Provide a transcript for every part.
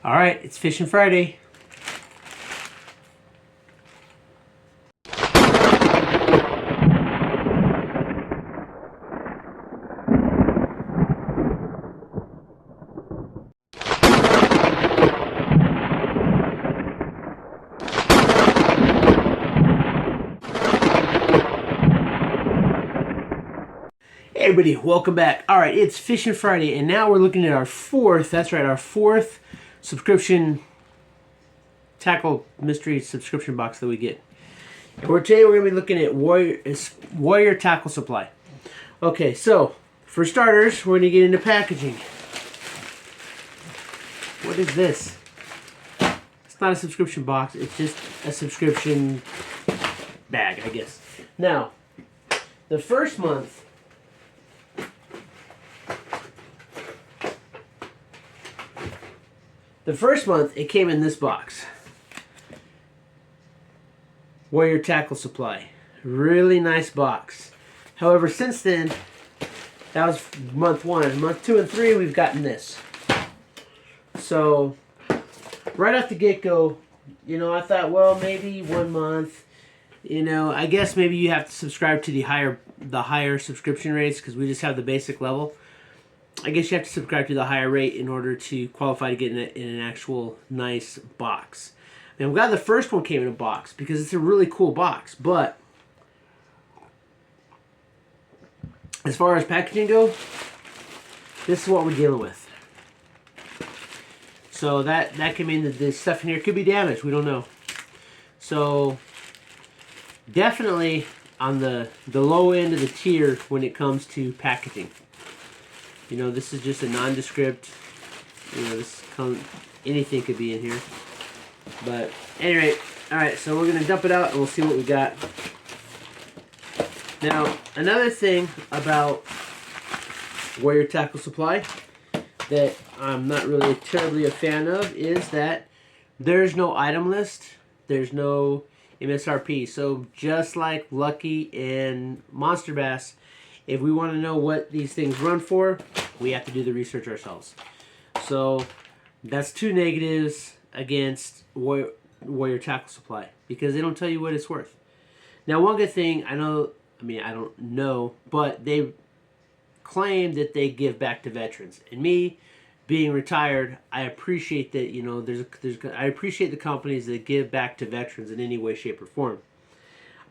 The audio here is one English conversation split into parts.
All right, it's Fishing Friday. Hey everybody, welcome back. All right, it's Fishing Friday, and now we're looking at our fourth subscription tackle mystery subscription box that we get. And today we're going to be looking at Warrior Tackle Supply. Okay, so for starters, we're going to get into packaging. What is this? It's not a subscription box, it's just a subscription bag, I guess. Now, the first month it came in this box. Warrior Tackle Supply. Really nice box. However, since then, that was month 1. Month 2 and 3, we've gotten this. So, right off the get-go, I thought, well, maybe 1 month. I guess maybe you have to subscribe to the higher subscription rates because we just have the basic level. I guess you have to subscribe to the higher rate in order to qualify to get in an actual nice box. And I'm glad the first one came in a box because it's a really cool box. But as far as packaging go, this is what we're dealing with. So that can mean that this stuff in here could be damaged. We don't know. So definitely on the low end of the tier when it comes to packaging. This is just a nondescript, anything could be in here. But, anyway, alright, so we're going to dump it out and we'll see what we got. Now, another thing about Warrior Tackle Supply that I'm not really terribly a fan of is that there's no item list, there's no MSRP. So, just like Lucky and Monster Bass, if we want to know what these things run for, we have to do the research ourselves. So that's 2 negatives against Warrior Tackle Supply because they don't tell you what it's worth. Now, one good thing, I don't know, but they claim that they give back to veterans. And me, being retired, I appreciate that. I appreciate the companies that give back to veterans in any way, shape, or form.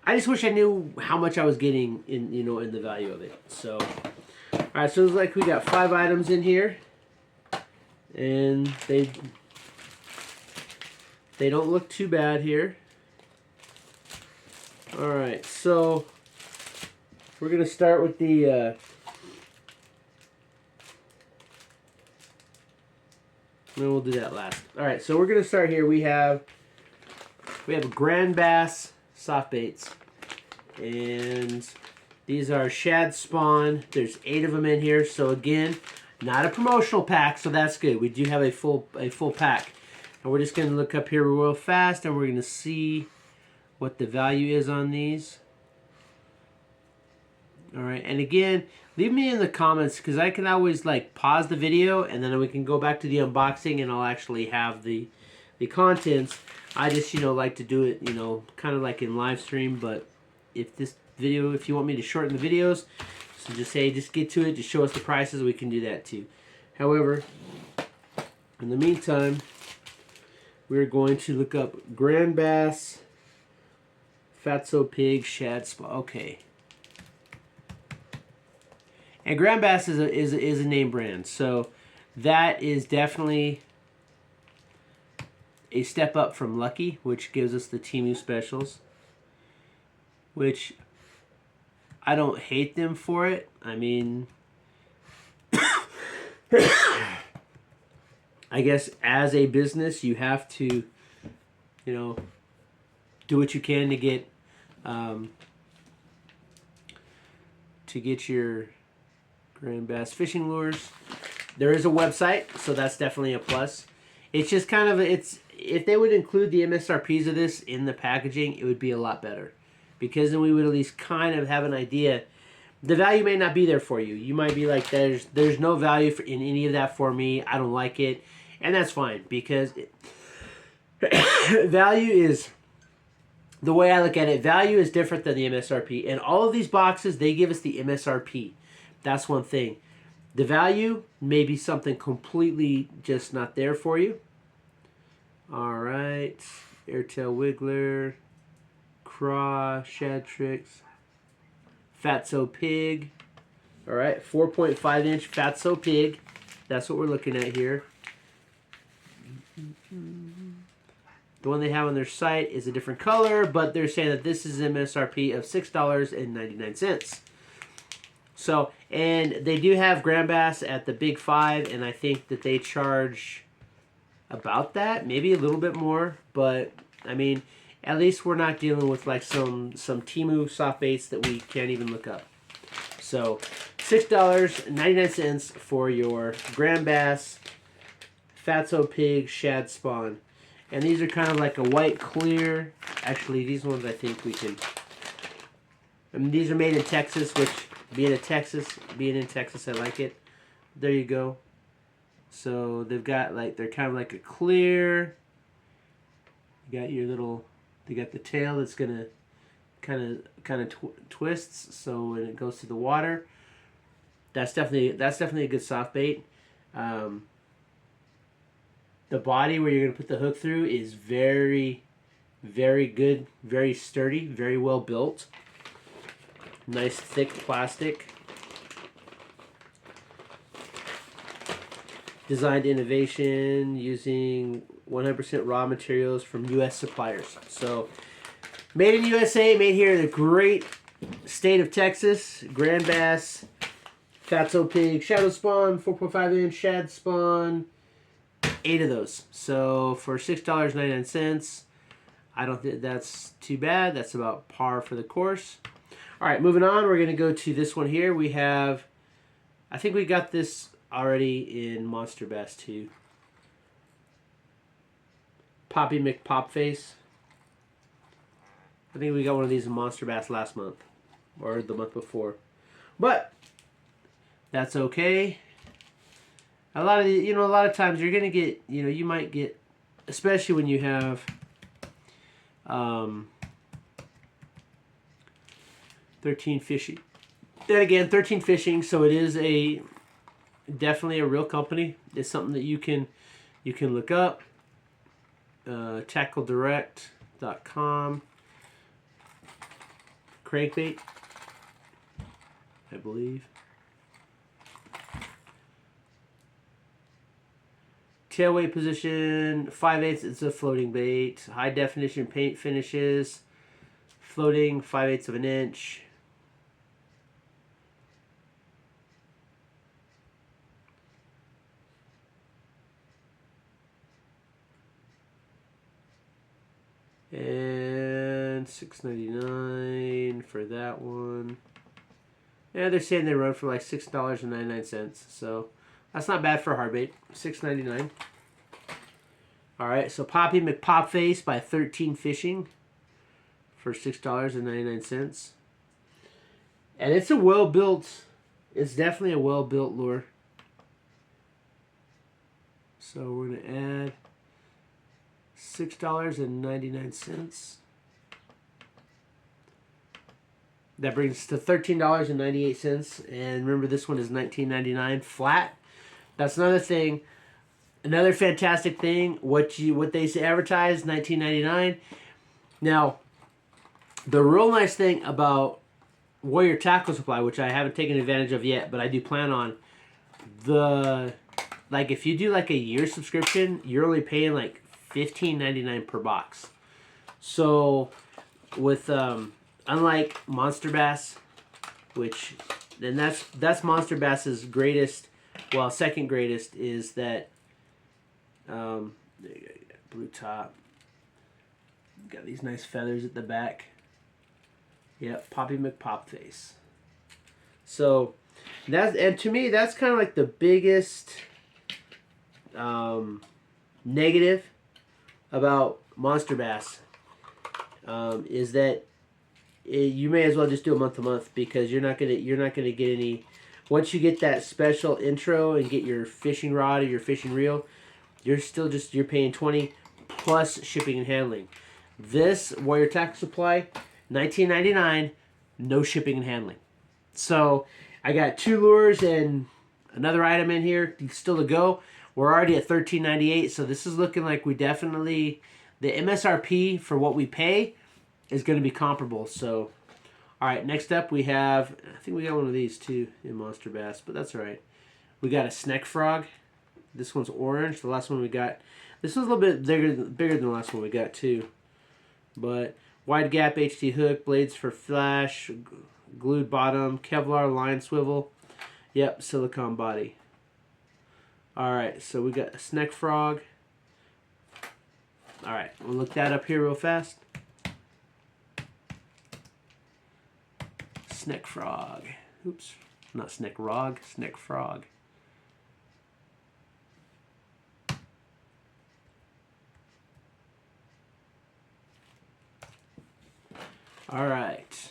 I just wish I knew how much I was getting in the value of it. So, all right. So it's like we got 5 items in here, and they don't look too bad here. All right. So we're gonna start with the. No, we'll do that last. All right. So we're gonna start here. We have a Grand Bass soft baits, and these are shad spawn. There's 8 of them in here, so again, not a promotional pack, so that's good. We do have a full pack, and we're just going to look up here real fast, and we're going to see what the value is on these. All right, and again, leave me in the comments because I can always pause the video, and then we can go back to the unboxing, and I'll actually have the contents. I just, like to do it, kind of like in live stream, but if you want me to shorten the videos, so just get to it, just show us the prices, we can do that too. However, in the meantime, we're going to look up Grand Bass, Fatso Pig, Shad Spot. Okay. And Grand Bass is a name brand, so that is definitely a step up from Lucky, which gives us the Temu specials, which I don't hate them for it. I mean, I guess as a business, you have to, do what you can to get your Grand Bass fishing lures. There is a website, so that's definitely a plus. It's just kind of if they would include the MSRPs of this in the packaging, it would be a lot better. Because then we would at least kind of have an idea. The value may not be there for you. You might be like, there's no value in any of that for me. I don't like it. And that's fine because value is, the way I look at it, value is different than the MSRP. And all of these boxes, they give us the MSRP. That's one thing. The value may be something completely just not there for you. All right. Airtail Wiggler, Craw, Shad Tricks, Fatso Pig. All right, 4.5 inch Fatso Pig. That's what we're looking at here. The one they have on their site is a different color, but they're saying that this is MSRP of $6.99. So, and they do have Grand Bass at the Big Five, and I think that they charge about that, maybe a little bit more, but I mean, at least we're not dealing with like some Temu soft baits that we can't even look up. So, $6.99 for your Grand Bass Fatso Pig Shad Spawn. And these are kind of like a white clear. Actually, these ones I think we can. I mean, these are made in Texas, which being in Texas, I like it. There you go. So they've got like, they're kind of like a clear. You got your little, they got the tail that's gonna kind of twists. So when it goes to the water, that's definitely a good soft bait. The body where you're going to put the hook through is very, very good, very sturdy, very well built. Nice thick plastic. Designed innovation using 100% raw materials from U.S. suppliers. So, made in USA, made here in the great state of Texas. Grand Bass, Fatso Pig, Shadow Spawn, 4.5 inch Shad Spawn. 8 of those. So for $6.99, I don't think that's too bad. That's about par for the course. All right, moving on. We're going to go to this one here. We have, I think we got this already in Monster Bass too. Poppy McPopface. I think we got one of these in Monster Bass last month or the month before. But that's okay. A lot of times you're gonna get, you might get, especially when you have 13 fishing. Then again, 13 fishing, so it is definitely a real company. It's something that you can look up. TackleDirect.com. Crankbait, I believe. Tail weight position, 5/8, it's a floating bait. High definition paint finishes. Floating, 5/8 of an inch. And $6.99 for that one. Yeah, they're saying they run for like $6.99. So that's not bad for a hard bait. $6.99. Alright, so Poppy McPopface by 13 Fishing for $6.99. And it's a well-built, it's definitely a well-built lure. So we're going to add $6.99. That brings us to $13.98. And remember, this one is $19.99 flat. That's another thing. Another fantastic thing. What they say advertise, $19.99. Now, the real nice thing about Warrior Tackle Supply, which I haven't taken advantage of yet, but I do plan on, if you do like a year subscription, you're only paying like $15.99 per box. So with unlike Monster Bass, which then that's Monster Bass's greatest, well, second greatest is that there you go, blue top. Got these nice feathers at the back. Yep, Poppy McPopface. So and to me that's kind of like the biggest negative about Monster Bass is that you may as well just do it month to month, because you're not gonna get any. Once you get that special intro and get your fishing rod or your fishing reel, you're paying $20 plus shipping and handling. This Warrior Tackle Supply, $19.99, no shipping and handling. So I got 2 lures and another item in here still to go. We're already at $13.98, so this is looking like we definitely, the MSRP for what we pay is going to be comparable. So, all right, next up we have, I think we got one of these too in Monster Bass, but that's all right. We got a Sneck Frog. This one's orange. The last one we got, this one's a little bit bigger than the last one we got too. But wide gap HT hook, blades for flash, glued bottom, Kevlar line swivel. Yep, silicone body. Alright, so we got a Sneck Frog. Alright, we'll look that up here real fast. Sneck Frog. Oops, not Sneck Rog, Sneck Frog. Alright.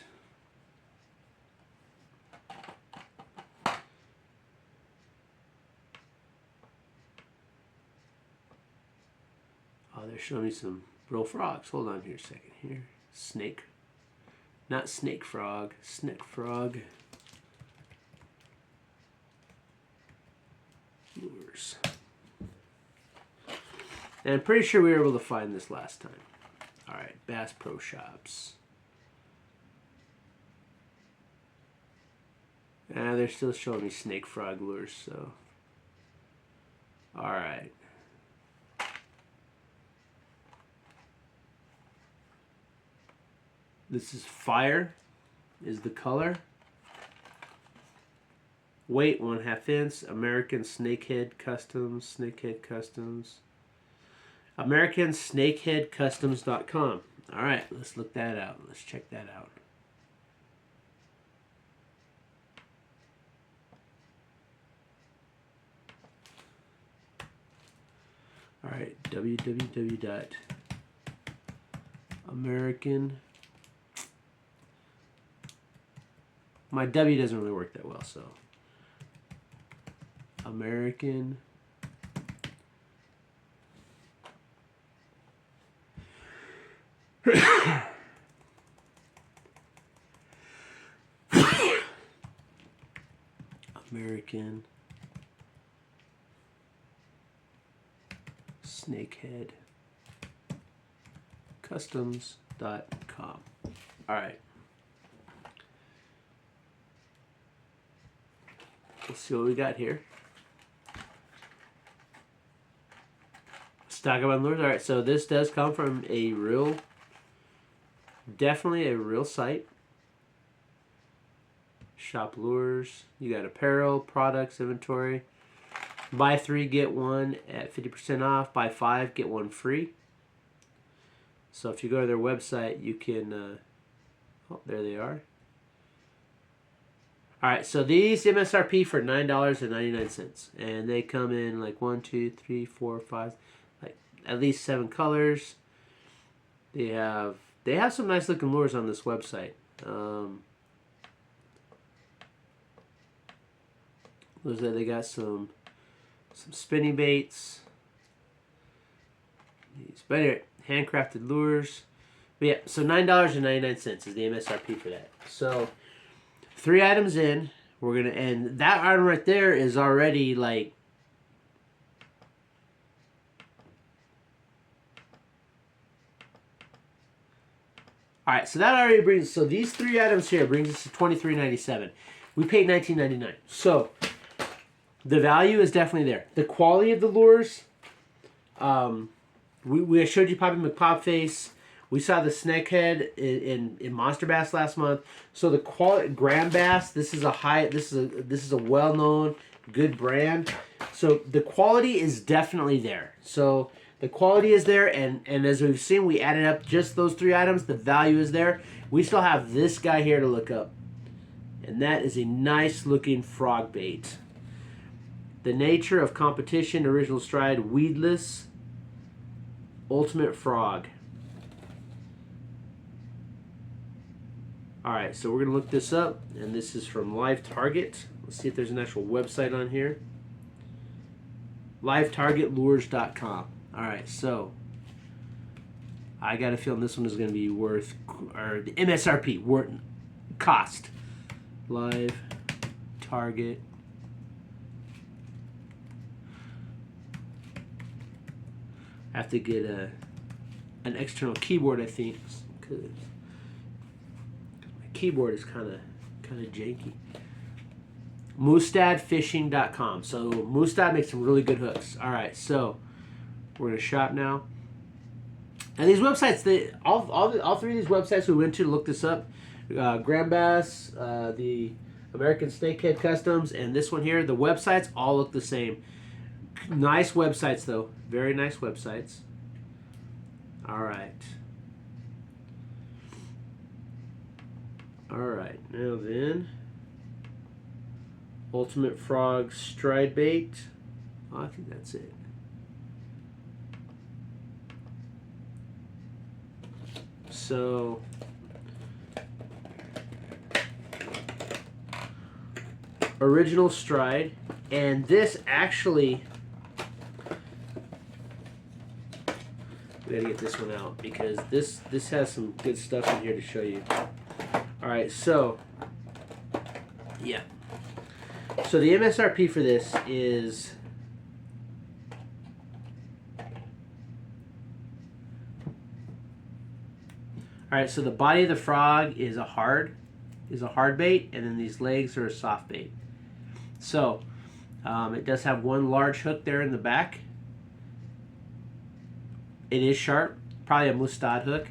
Oh, they're showing me some real frogs. Hold on here a second here. Snake. Not Snake Frog. Sneck Frog. Lures. And I'm pretty sure we were able to find this last time. Alright, Bass Pro Shops. They're still showing me Snake Frog lures, so. Alright. This is Fire, is the color. Weight 1/2 inch. American Snakehead Customs. Snakehead Customs. AmericanSnakeheadCustoms.com. Alright, let's look that out. Let's check that out. Alright, www.American. My W doesn't really work that well, so. American. American Snakehead Customs.com. All right. Let's see what we got here. Stock of lures. All right, so this does come from a real, definitely a real site. Shop lures. You got apparel, products, inventory. Buy 3, get 1 at 50% off. Buy 5, get 1 free. So if you go to their website, you can, oh, there they are. Alright, so these MSRP for $9.99. And they come in like 1, 2, 3, 4, 5, like at least 7 colors. They have some nice looking lures on this website. They got some spinning baits. But anyway, handcrafted lures. But yeah, so $9.99 is the MSRP for that. So 3 items in, we're gonna end. That item right there is already like, all right. So that already brings. So these 3 items here brings us to $23.97. We paid $19.99. So the value is definitely there. The quality of the lures. We showed you Poppy McPopface. We saw the Snakehead in Monster Bass last month. So the quality Grand Bass, this is a well-known good brand. So the quality is definitely there. So the quality is there, and as we've seen, we added up just those 3 items. The value is there. We still have this guy here to look up, and that is a nice looking frog bait. The Nature of Competition Original Stride Weedless Ultimate Frog. Alright, so we're going to look this up, and this is from Live Target. Let's see if there's an actual website on here. LiveTargetLures.com. All right, so I got a feeling this one is going to be worth, or the MSRP, worth cost. Live Target. I have to get an external keyboard, I think, because my keyboard is kind of janky. MoostadFishing.com. So Moostad makes some really good hooks. All right, so we're gonna shop now. And these websites, all three of these websites we went to look this up. Grand Bass, the American Snakehead Customs, and this one here. The websites all look the same. Nice websites though, very nice websites. All right. All right, now then. Ultimate Frog Stride Bait. Oh, I think that's it. So original Stride, and this actually, we gotta get this one out because this has some good stuff in here to show you. All right, so yeah. So the MSRP for this is alright, so the body of the frog is a hard bait, and then these legs are a soft bait. So it does have one large hook there in the back. It is sharp, probably a Mustad hook.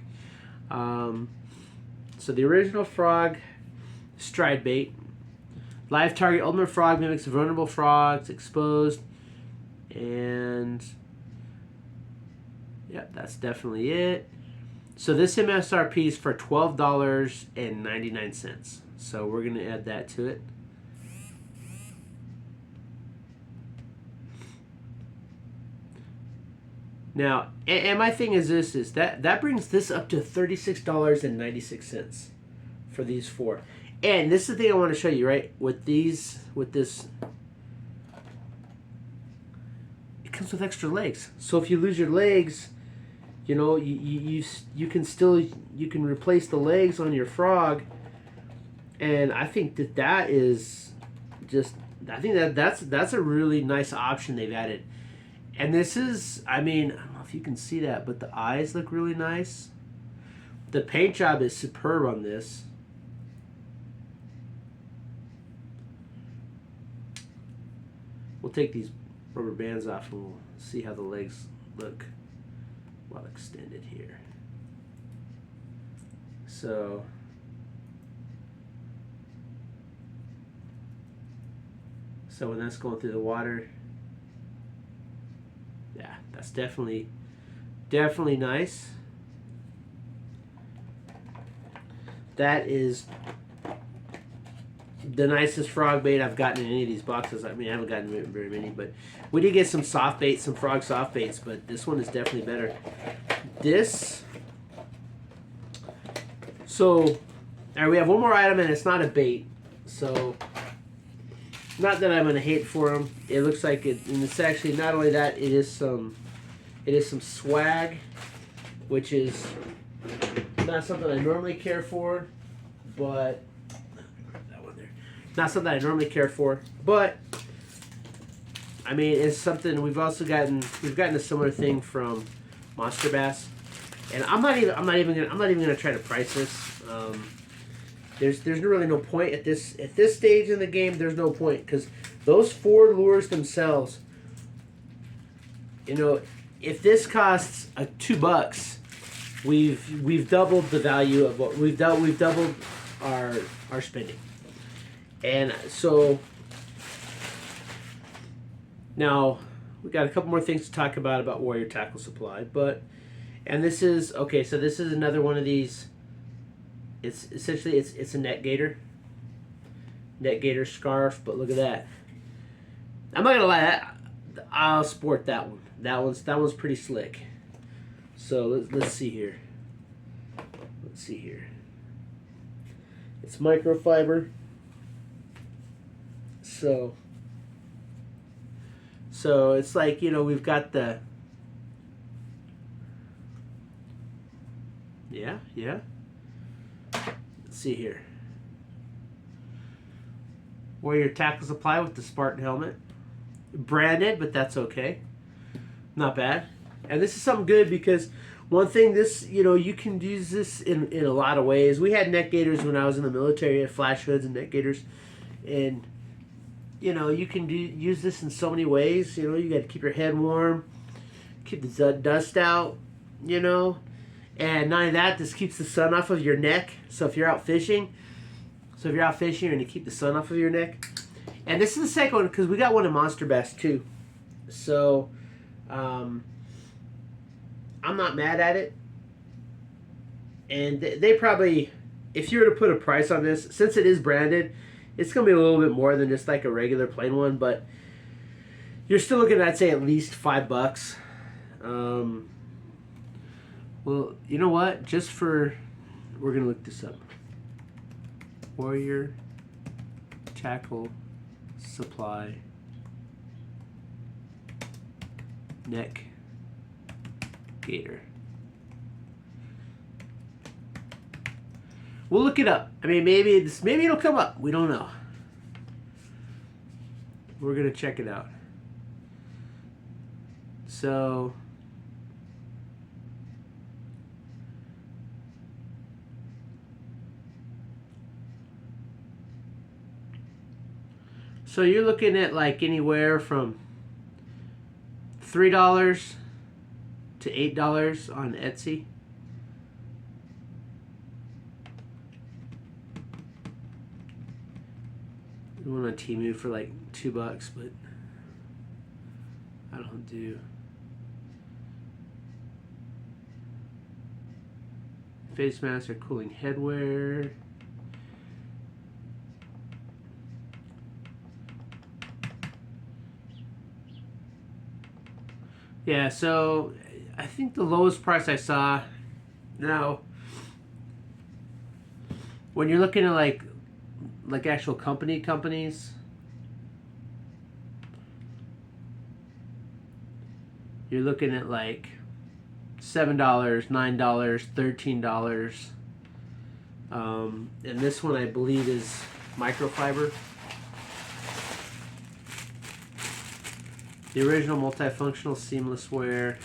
So the original frog stride bait. Live Target Ultimate Frog mimics vulnerable frogs, exposed, and yep, that's definitely it. So this MSRP is for $12.99. So we're gonna add that to it. Now, and my thing is this: is that brings this up to $36.96 for these four. And this is the thing I want to show you, right? With this, it comes with extra legs. So if you lose your legs, you know, you can replace the legs on your frog. And I think that is just, I think that's a really nice option they've added. And this is, I mean, I don't know if you can see that, but the eyes look really nice. The paint job is superb on this. We'll take these rubber bands off and we'll see how the legs look well extended here. So when that's going through the water, yeah, that's definitely nice. That is the nicest frog bait I've gotten in any of these boxes. I mean, I haven't gotten very many, but we did get some soft baits, some frog soft baits, but this one is definitely better. This, so, all right, we have one more item, and it's not a bait, so not that I'm gonna hate for them. It looks like it, and it's actually not only that, it is some swag, which is not something I normally care for, but not something I normally care for, but I mean, it's something we've gotten a similar thing from Monster Bass, and I'm not even gonna try to price this. There's really no point at this stage in the game. There's no point because those four lures themselves, you know, if this costs $2, we've doubled the value of what we've doubled our spending. And so now we got a couple more things to talk about Warrior Tackle Supply, and this is okay. So this is another one of these. It's essentially it's a net gator scarf, but look at that. I'm not gonna lie, I'll sport that one. That one's pretty slick. So let's see here. It's microfiber. So So it's like, we've got yeah. Let's see here. Warrior Tackle Supply with the Spartan helmet. Branded, but that's okay. Not bad. And this is something good because one thing, this, you can use this in a lot of ways. We had neck gaiters when I was in the military, flash hoods and neck gaiters. And, you can use this in so many ways. You got to keep your head warm, keep the dust out, And not only that, this keeps the sun off of your neck. So if you're out fishing, you're going to keep the sun off of your neck. And this is the second one because we got one in Monster Bass too. So, I'm not mad at it. And they probably, if you were to put a price on this, since it is branded, it's going to be a little bit more than just like a regular plain one. But you're still looking at, I'd say, at least $5. Well, you know what? We're going to look this up. Warrior Tackle Supply neck gaiter. We'll look it up. I mean, maybe it'll come up. We don't know. We're gonna check it out. So you're looking at like anywhere from $3 to $8 on Etsy. We went on Temu for like $2, but I don't do face mask or cooling headwear. Yeah, so I think the lowest price I saw, now, when you're looking at like actual companies, you're looking at like $7, $9, $13. And this one I believe is microfiber. The original multifunctional seamless wear.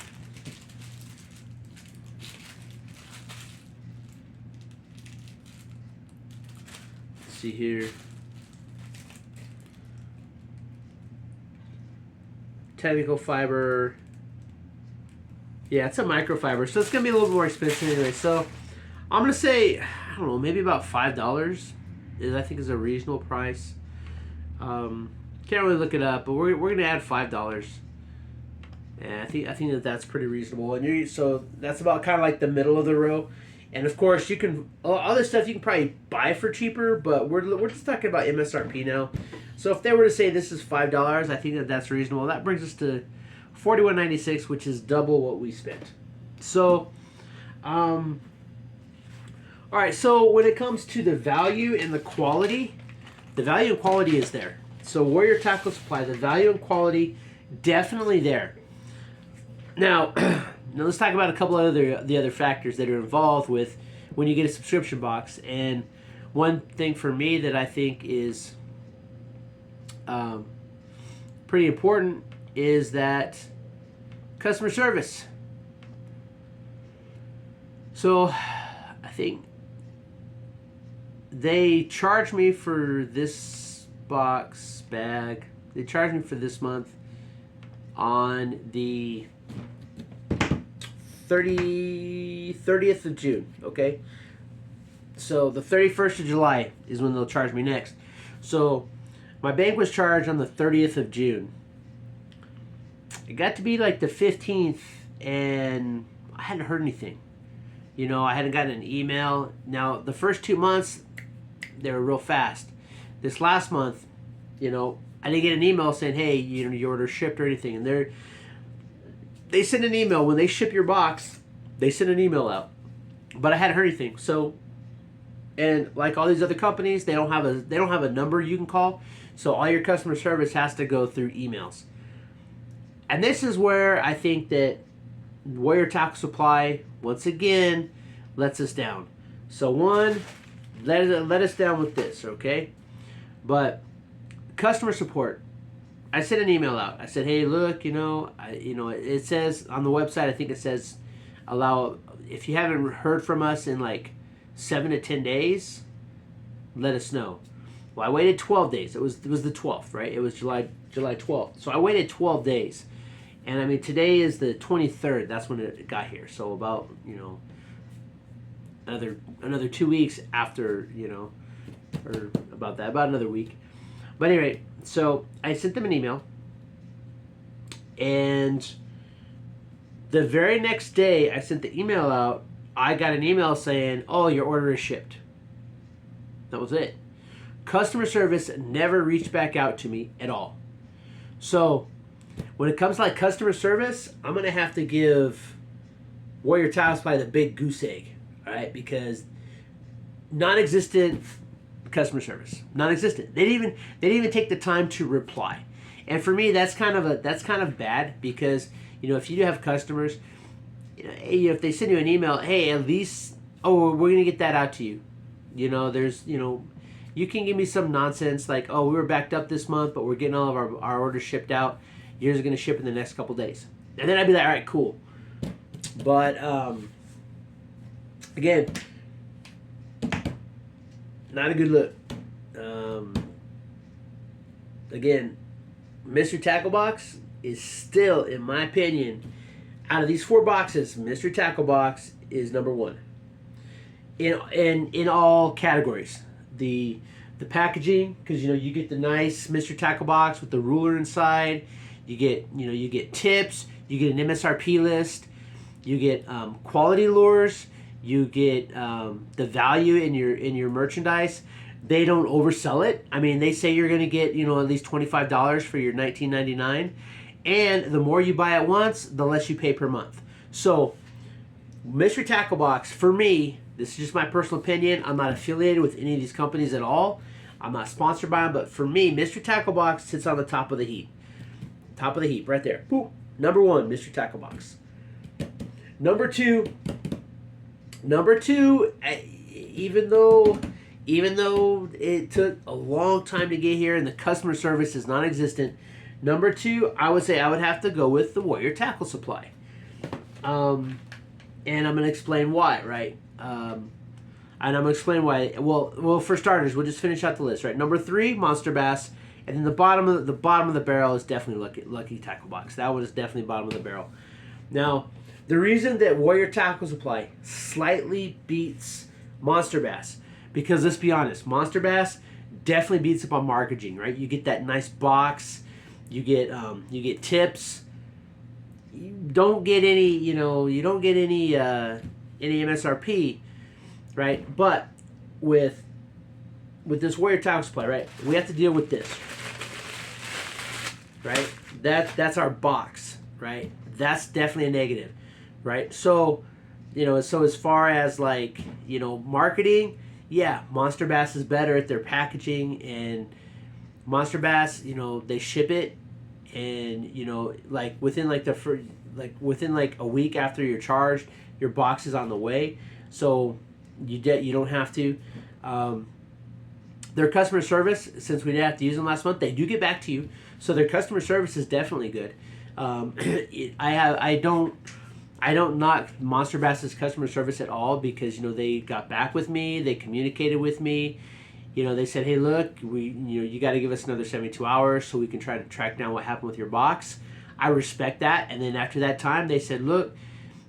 Let's see here. Technical fiber. Yeah, it's a microfiber, so it's gonna be a little more expensive anyway. So I'm gonna say, I don't know, maybe about $5 I think is a reasonable price. Can't really look it up, but we're gonna add $5. And I think that's pretty reasonable. And so that's about kind of like the middle of the row. And of course, you can other stuff you can probably buy for cheaper, but we're just talking about MSRP now. So if they were to say this is $5, I think that's reasonable. That brings us to $41.96, which is double what we spent. So, all right. So when it comes to the value and the quality and quality is there. So Warrior Tackle Supply, the value and quality, definitely there. Now let's talk about a couple of the other factors that are involved with when you get a subscription box. And one thing for me that I think is pretty important is that customer service. So I think they charge me for this bag. They charged me for this month on the 30th of June, okay? So the 31st of July is when they'll charge me next. So my bank was charged on the 30th of June. It got to be like the 15th and I hadn't heard anything. I hadn't gotten an email. Now, the first 2 months, they were real fast. This last month, I didn't get an email saying, hey, your order shipped or anything. And they send an email. When they ship your box, they send an email out. But I hadn't heard anything. So, and like all these other companies, they don't have a number you can call. So all your customer service has to go through emails. And this is where I think that Warrior Tackle Supply once again lets us down. So one, let us down with this, okay? But customer support, I sent an email out. I said, hey, look, it says on the website, I think it says allow, if you haven't heard from us in like 7 to 10 days, let us know. Well, I waited 12 days. It was the 12th, right? It was July 12th. So I waited 12 days. And I mean, today is the 23rd. That's when it got here. So about, another 2 weeks after, or about another week. But anyway, so I sent them an email. And the very next day I sent the email out, I got an email saying, oh, your order is shipped. That was it. Customer service never reached back out to me at all. So when it comes to like customer service, I'm going to have to give Warrior Tackle Supply the big goose egg, all right? Because non-existent customer service, non-existent. They didn't even take the time to reply. And for me, that's kind of bad because if you do have customers, if they send you an email, hey, at least we're gonna get that out to you. You can give me some nonsense like, oh, we were backed up this month, but we're getting all of our orders shipped out. Yours are gonna ship in the next couple days, and then I'd be like, all right, cool. But again, not a good look. Again, Mystery Tackle Box is still, in my opinion, out of these 4 boxes, Mystery Tackle Box is number 1 in all categories. The packaging, because you get the nice Mystery Tackle Box with the ruler inside. You get tips. You get an MSRP list. You get quality lures. You get the value in your merchandise. They don't oversell it. I mean, they say you're going to get at least $25 for your $19.99, and the more you buy at once, the less you pay per month. So, Mystery Tackle Box, for me, this is just my personal opinion. I'm not affiliated with any of these companies at all. I'm not sponsored by them, but for me, Mystery Tackle Box sits on the top of the heap. Top of the heap, right there. Boop. Number 1, Mystery Tackle Box. Number two, even though it took a long time to get here and the customer service is non-existent, number 2, I would say I would have to go with the Warrior Tackle Supply. And I'm going to explain why, right? And I'm going to explain why. Well, for starters, we'll just finish out the list, right? Number 3, Monster Bass. And then the bottom of the barrel is definitely Lucky Tackle Box. That one is definitely bottom of the barrel. Now, the reason that Warrior Tackle Supply slightly beats Monster Bass, because let's be honest, Monster Bass definitely beats up on marketing, right? You get that nice box, you get tips. You don't get any, any MSRP, right? But with this Warrior Tackle Supply, right, we have to deal with this, right? That's our box, right? That's definitely a negative, right? So, so as far as marketing, yeah, Monster Bass is better at their packaging, and Monster Bass, they ship it, and within a week after you're charged, your box is on the way, so you don't have to. Their customer service, since we didn't have to use them last month, they do get back to you, so their customer service is definitely good. I don't knock Monster Bass's customer service at all, because they got back with me, they communicated with me, they said, hey, look, you got to give us another 72 hours so we can try to track down what happened with your box. I respect that. And then after that time, they said, look,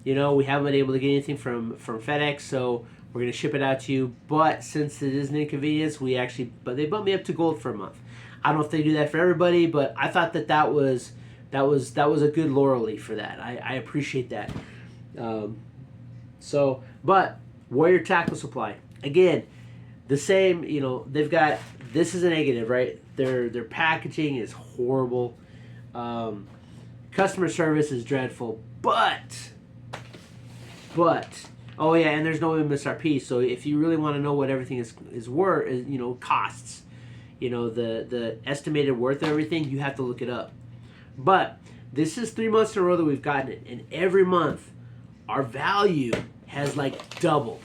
we haven't been able to get anything from FedEx, so we're going to ship it out to you. But since it is an inconvenience, but they bumped me up to gold for a month. I don't know if they do that for everybody, but I thought that was a good laurel leaf for that. I appreciate that. But Warrior Tackle Supply, again, the same. They've got, this is a negative, right? Their packaging is horrible. Customer service is dreadful. But oh yeah, and there's no MSRP. So if you really want to know what everything is worth, costs, the estimated worth of everything, you have to look it up. But this is 3 months in a row that we've gotten it, and every month our value has like doubled.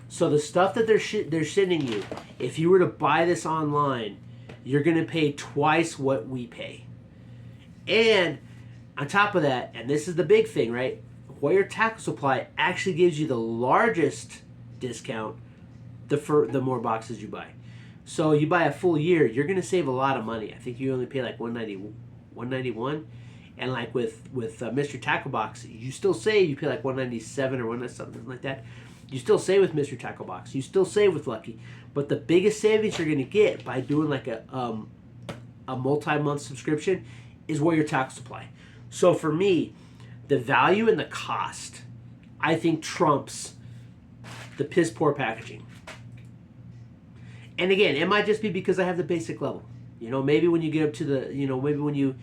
So the stuff that they're sending you, if you were to buy this online, you're gonna pay twice what we pay. And on top of that, and this is the big thing, right? Warrior Tackle Supply actually gives you the largest discount the more boxes you buy. So you buy a full year, you're gonna save a lot of money. I think you only pay like $191, and like with Mystery Tackle Box, you still save. You pay like $197 or something like that. You still save with Mystery Tackle Box. You still save with Lucky, but the biggest savings you're gonna get by doing like a multi-month subscription is Warrior Tackle Supply. So for me, the value and the cost, I think, trumps the piss poor packaging. And again, it might just be because I have the basic level. You know, maybe when you get up to the, you know, maybe when you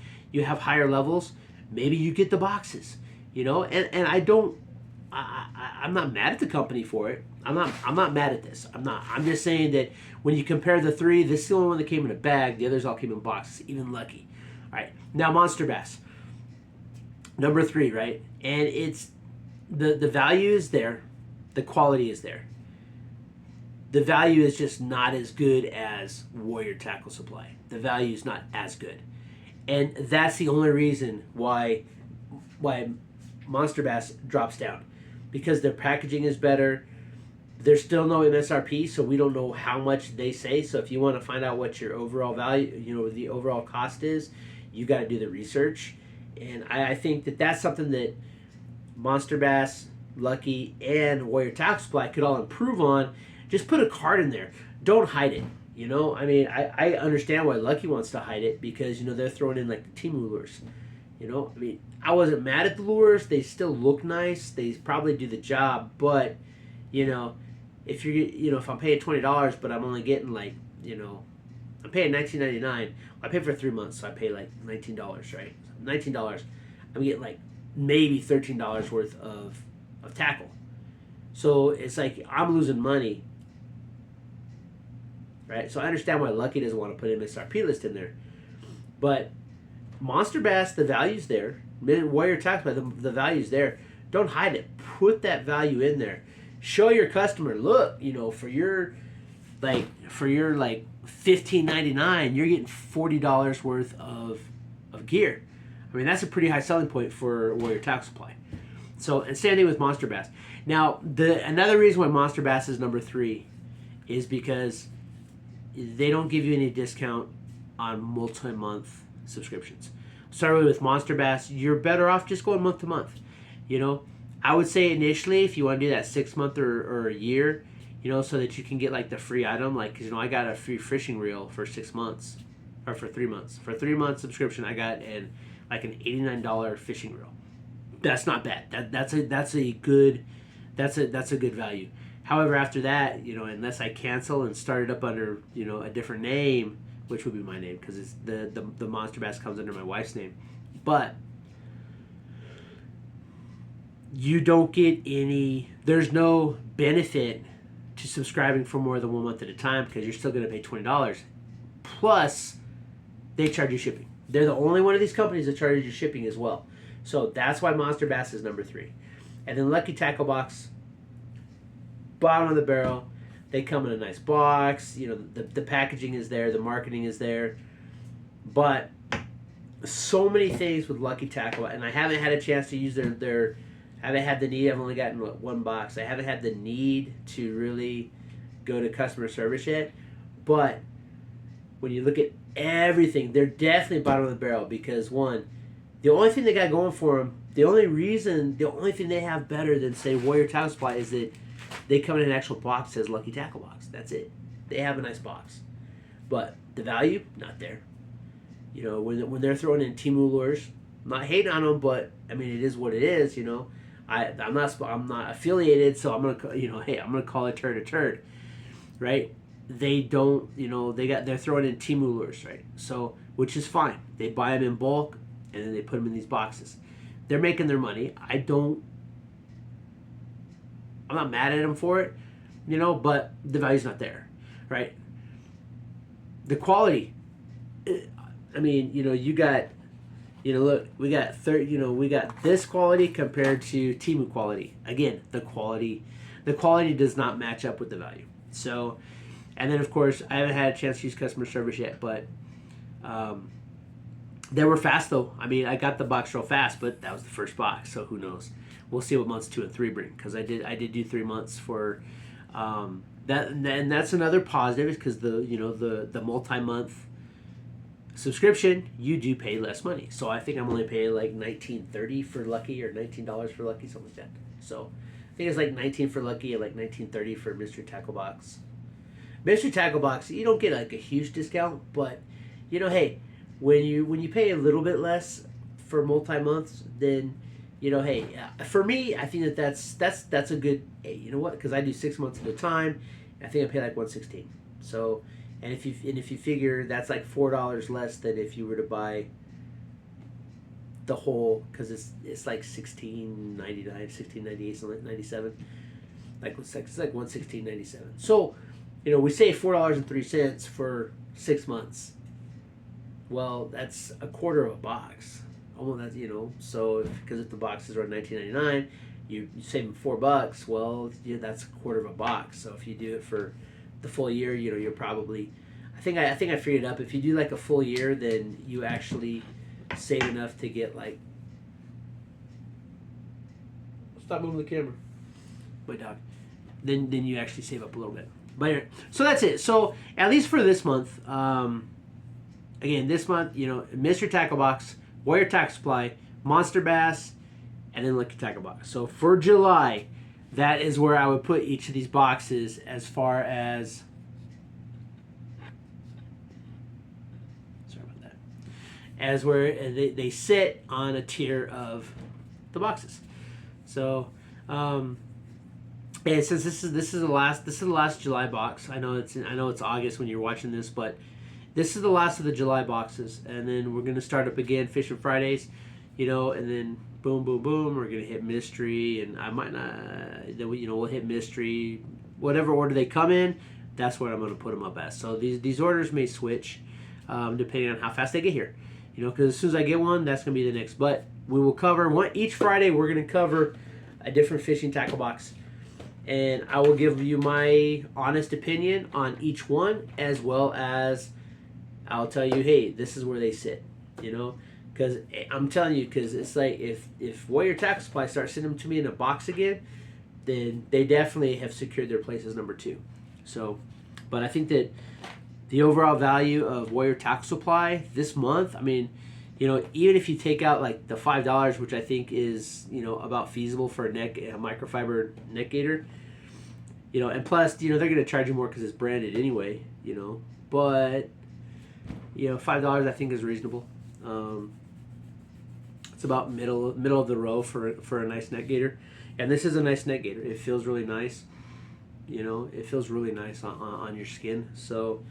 have higher levels, maybe you get the boxes. You know, and I don't, I'm not mad at the company for it. I'm not mad at this. I'm not. I'm just saying that when you compare the three, this is the only one that came in a bag. The others all came in boxes, even Lucky. All right, now Monster Bass, number 3, right? And it's the value is there, the quality is there. The value is just not as good as Warrior Tackle Supply. The value is not as good, and that's the only reason why Monster Bass drops down, because their packaging is better. There's still no MSRP, so we don't know how much they say. So if you want to find out what your overall value, you know, the overall cost is, you got to do the research. And I think that that's something that Monster Bass, Lucky, and Warrior Tackle Supply could all improve on. Just put a card in there. Don't hide it. You know, I mean, I understand why Lucky wants to hide it, because, you know, they're throwing in like the Temu lures. You know, I mean, I wasn't mad at the lures. They still look nice. They probably do the job. But, you know, if I'm paying $20, but I'm only getting like, you know, I'm paying $19.99. I pay for 3 months, so I pay like $19, right? $19. I'm getting like maybe $13 worth of tackle. So it's like I'm losing money, right? So I understand why Lucky doesn't want to put an MSRP list in there. But Monster Bass, the value's there. Warrior Tackle, the value's there. Don't hide it. Put that value in there. Show your customer, look, you know, for your $15.99, you're getting $40 worth of gear. I mean, that's a pretty high selling point for Warrior Tackle Supply. So, and same thing with Monster Bass. Now, another reason why Monster Bass is number 3 is because they don't give you any discount on multi-month subscriptions. Starting with Monster Bass, you're better off just going month to month. You know, I would say initially, if you want to do that 6 month or a year, you know, so that you can get like the free item, like, cause, you know, I got a free fishing reel for 6 months, or for 3 months. For 3 months subscription, I got an $89 fishing reel. That's not bad. That's a good value. However, after that, you know, unless I cancel and start it up under, you know, a different name, which would be my name, because it's the Monster Bass comes under my wife's name, but you don't get any. There's no benefit to subscribing for more than 1 month at a time, because you're still going to pay $20. Plus, they charge you shipping. They're the only one of these companies that charges you shipping as well. So that's why Monster Bass is number 3. And then Lucky Tackle Box, bottom of the barrel. They come in a nice box. You know, the packaging is there. The marketing is there. But so many things with Lucky Tackle, and I haven't had a chance to use their I haven't had the need. I've only gotten one box. I haven't had the need to really go to customer service yet. But when you look at everything, they're definitely bottom of the barrel, because one, the only thing they got going for them, the only thing they have better than, say, Warrior Tackle Supply is that they come in an actual box that says Lucky Tackle Box. That's it. They have a nice box. But the value, not there. You know, when they're throwing in Temu lures, I'm not hating on them, but I mean, it is what it is. You know, I'm not affiliated, so I'm gonna, you know, hey, I'm gonna call a turd, right? They don't, you know, they're throwing in Temu lures, right? So, which is fine. They buy them in bulk, and then they put them in these boxes. They're making their money. I'm not mad at them for it, you know, but the value's not there, right? The quality, I mean, you know, you got Look, we got we got this quality compared to Temu quality. Again, the quality does not match up with the value. So, and then of course I haven't had a chance to use customer service yet, but they were fast though. I mean, I got the box real fast, but that was the first box, so who knows? We'll see what months 2 and 3 bring, because I did do 3 months for that, and that's another positive, because the multi-month subscription, you do pay less money. So I think I'm only paying like $19.30 for Lucky, or $19 for Lucky, something like that. So I think it's like 19 for Lucky and like $19.30 for Mystery Tackle Box. Mystery Tackle Box, you don't get like a huge discount, but hey, when you pay a little bit less for multi months, then hey, for me, I think that's a good. Hey, you know what? Because I do 6 months at a time, I think I pay like $116. So, and if you figure that's like $4 less than if you were to buy the whole, because it's like $16.99, $16.98, something like 97. Like it's like $116.97. So, we save $4.03 for 6 months. Well, that's a quarter of a box. Almost that, so because if the boxes are $19.99, you save them $4. Well, that's a quarter of a box. So if you do it for the full year, you're probably, I think I figured it up. If you do like a full year, then you actually save enough to get like. Stop moving the camera, my dog. Then you actually save up a little bit. But anyway, so that's it. So at least for this month, again, this month, Mystery Tackle Box, Warrior Tackle Supply, Monster Bass, and then Lucky Tackle Box. So for July, that is where I would put each of these boxes as far as. Sorry about that. As where they sit on a tier of the boxes. So, and since this is the last July box. I know it's August when you're watching this, but this is the last of the July boxes, and then we're gonna start up again Fishing Fridays, and then boom, boom, boom. We're gonna hit mystery, and I might not. Then we'll hit mystery, whatever order they come in. That's where I'm gonna put them up as. So these orders may switch, depending on how fast they get here. Because as soon as I get one, that's gonna be the next. But we will cover each Friday. We're gonna cover a different fishing tackle box, and I will give you my honest opinion on each one, as well as I'll tell you, hey, this is where they sit, because I'm telling you, because it's like if Warrior Tackle Supply starts sending them to me in a box again, then they definitely have secured their place as number 2. So, but I think that the overall value of Warrior Tackle Supply this month, I mean, even if you take out like the $5, which I think is about feasible for a microfiber neck gator, and plus they're going to charge you more because it's branded anyway, but. $5 I think is reasonable. It's about middle of the row for a nice neck gator, and this is a nice neck gator. It feels really nice. It feels really nice on your skin. So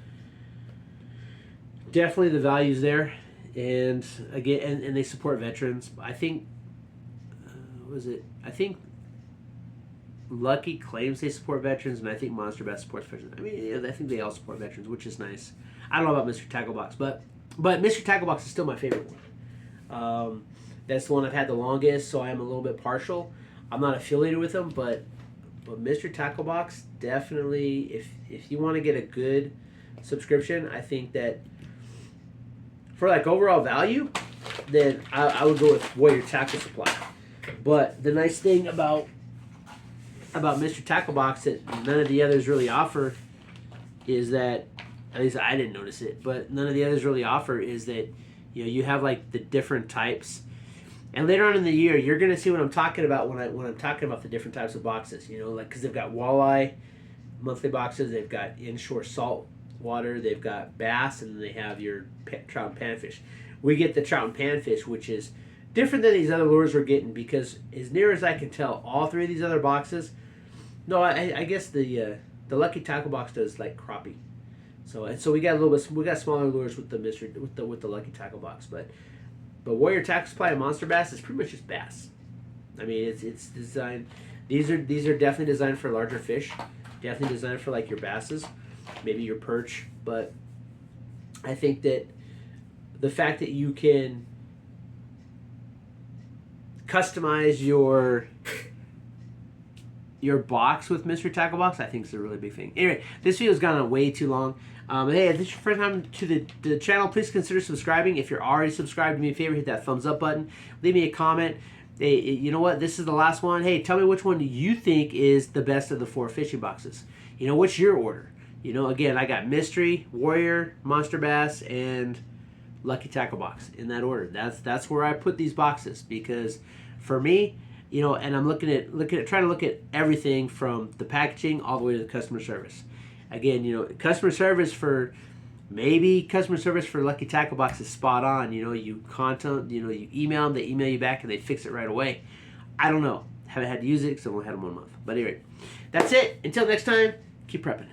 definitely the value's there, and again, and they support veterans. I think I think Lucky claims they support veterans, and I think Monster Bass supports veterans. I mean, I think they all support veterans, which is nice. I don't know about Mystery Tackle Box, but Mystery Tackle Box is still my favorite one. That's the one I've had the longest, so I am a little bit partial. I'm not affiliated with them, but Mystery Tackle Box, definitely, if you want to get a good subscription, I think that for like overall value, then I would go with Warrior Tackle Supply. But the nice thing about Mystery Tackle Box that none of the others really offer is that, at least I didn't notice it, but none of the others really offer is that you have like the different types, and later on in the year you're gonna see what I'm talking about when I'm talking about the different types of boxes. Like because they've got walleye monthly boxes, they've got inshore salt water, they've got bass, and then they have your trout and panfish. We get the trout and panfish, which is different than these other lures we're getting, because as near as I can tell, all 3 of these other boxes. No, I guess the Lucky Tackle Box does like crappie. So we got smaller lures with the Lucky Tackle Box, but Warrior Tackle Supply and Monster Bass is pretty much just bass. I mean, it's designed. These are definitely designed for larger fish. Definitely designed for like your basses, maybe your perch. But I think that the fact that you can customize your box with Mystery Tackle Box, I think is a really big thing. Anyway, this video's gone on way too long. Hey, if this is your first time to the channel, please consider subscribing. If you're already subscribed, do me a favor, hit that thumbs up button. Leave me a comment. Hey, you know what? This is the last one. Hey, tell me which one you think is the best of the 4 fishing boxes. You know, what's your order? You know, again, I got Mystery, Warrior, Monster Bass, and Lucky Tackle Box in that order. That's where I put these boxes, because for me, you know, and I'm trying to look at everything from the packaging all the way to the customer service. Again, you know, customer service for Lucky Tackle Box is spot on. You know, you email them, they email you back, and they fix it right away. I don't know. Haven't had to use it because I've only had them 1 month. But anyway, that's it. Until next time, keep prepping.